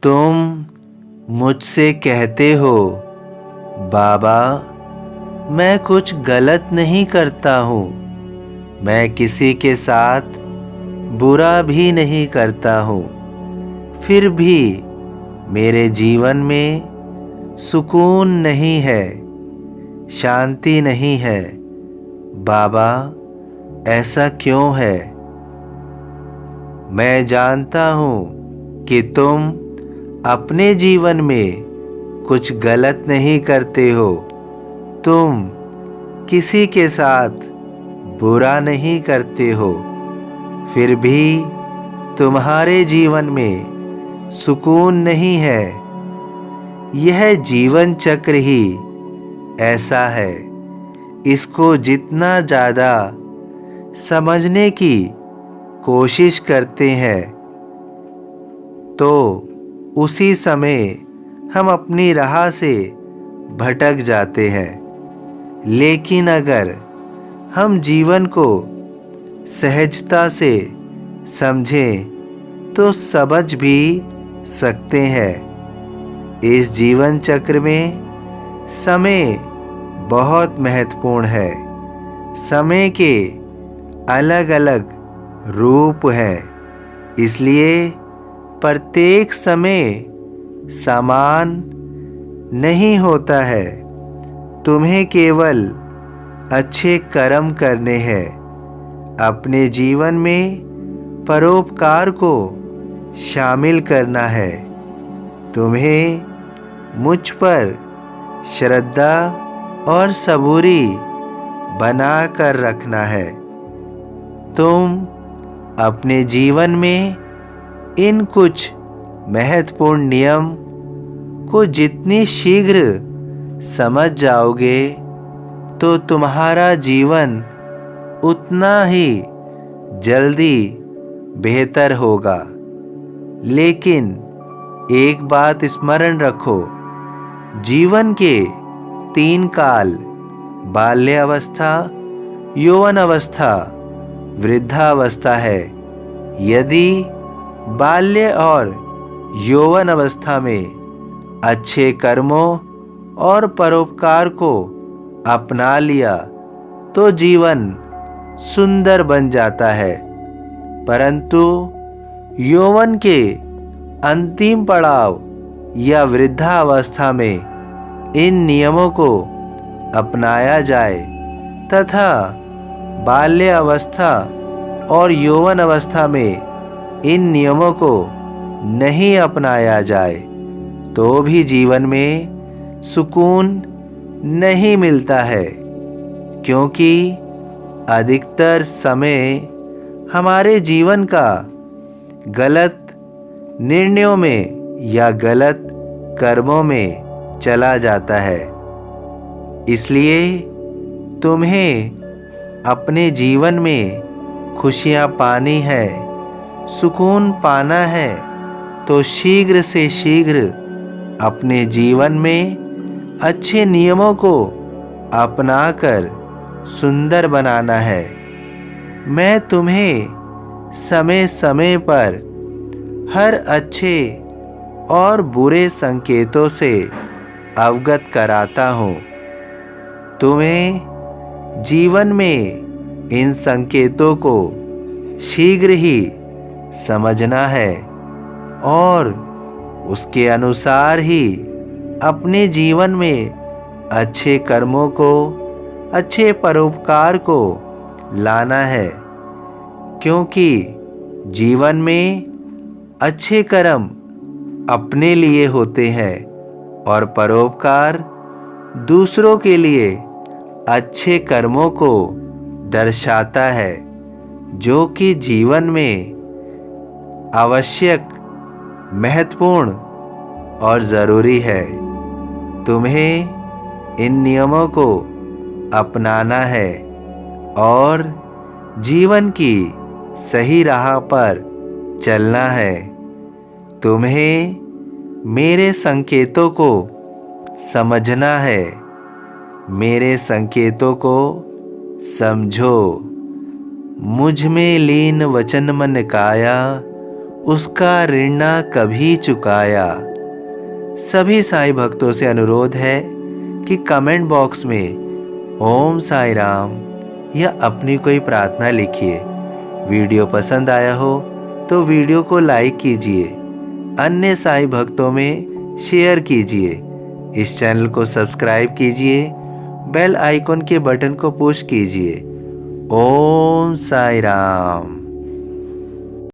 तुम मुझसे कहते हो, बाबा, मैं कुछ गलत नहीं करता हूँ। मैं किसी के साथ बुरा भी नहीं करता हूँ। फिर भी मेरे जीवन में सुकून नहीं है, शांति नहीं है। बाबा, ऐसा क्यों है? मैं जानता हूँ कि तुम अपने जीवन में कुछ गलत नहीं करते हो। तुम किसी के साथ बुरा नहीं करते हो। फिर भी तुम्हारे जीवन में सुकून नहीं है। यह जीवन चक्र ही ऐसा है। इसको जितना ज़्यादा समझने की कोशिश करते हैं तो उसी समय हम अपनी राह से भटक जाते हैं। लेकिन अगर हम जीवन को सहजता से समझें तो समझ भी सकते हैं। इस जीवन चक्र में समय बहुत महत्वपूर्ण है। समय के अलग अलग रूप हैं, इसलिए प्रत्येक समय समान नहीं होता है। तुम्हें केवल अच्छे कर्म करने हैं। अपने जीवन में परोपकार को शामिल करना है। तुम्हें मुझ पर श्रद्धा और सबूरी बना कर रखना है। तुम अपने जीवन में इन कुछ महत्वपूर्ण नियम को जितनी शीघ्र समझ जाओगे तो तुम्हारा जीवन उतना ही जल्दी बेहतर होगा। लेकिन एक बात स्मरण रखो, जीवन के 3 काल बाल्यावस्था, यौवन अवस्था, वृद्धावस्था है। यदि बाल्य और यौवन अवस्था में अच्छे कर्मों और परोपकार को अपना लिया तो जीवन सुंदर बन जाता है। परंतु यौवन के अंतिम पड़ाव या वृद्धावस्था में इन नियमों को अपनाया जाए तथा बाल्य अवस्था और यौवन अवस्था में इन नियमों को नहीं अपनाया जाए तो भी जीवन में सुकून नहीं मिलता है। क्योंकि अधिकतर समय हमारे जीवन का गलत निर्णयों में या गलत कर्मों में चला जाता है। इसलिए तुम्हें अपने जीवन में खुशियाँ पानी है, सुकून पाना है तो शीघ्र से शीघ्र अपने जीवन में अच्छे नियमों को अपनाकर सुंदर बनाना है। मैं तुम्हें समय समय पर हर अच्छे और बुरे संकेतों से अवगत कराता हूँ। तुम्हें जीवन में इन संकेतों को शीघ्र ही समझना है और उसके अनुसार ही अपने जीवन में अच्छे कर्मों को, अच्छे परोपकार को लाना है। क्योंकि जीवन में अच्छे कर्म अपने लिए होते हैं और परोपकार दूसरों के लिए अच्छे कर्मों को दर्शाता है, जो कि जीवन में आवश्यक, महत्वपूर्ण और ज़रूरी है। तुम्हें इन नियमों को अपनाना है और जीवन की सही राह पर चलना है। तुम्हें मेरे संकेतों को समझना है। मेरे संकेतों को समझो। मुझ में लीन वचन मन काया, उसका ऋण ना कभी चुकाया। सभी साईं भक्तों से अनुरोध है कि कमेंट बॉक्स में ओम साईं राम या अपनी कोई प्रार्थना लिखिए। वीडियो पसंद आया हो तो वीडियो को लाइक कीजिए, अन्य साईं भक्तों में शेयर कीजिए। इस चैनल को सब्सक्राइब कीजिए, बेल आइकन के बटन को पुश कीजिए। ओम साईं राम।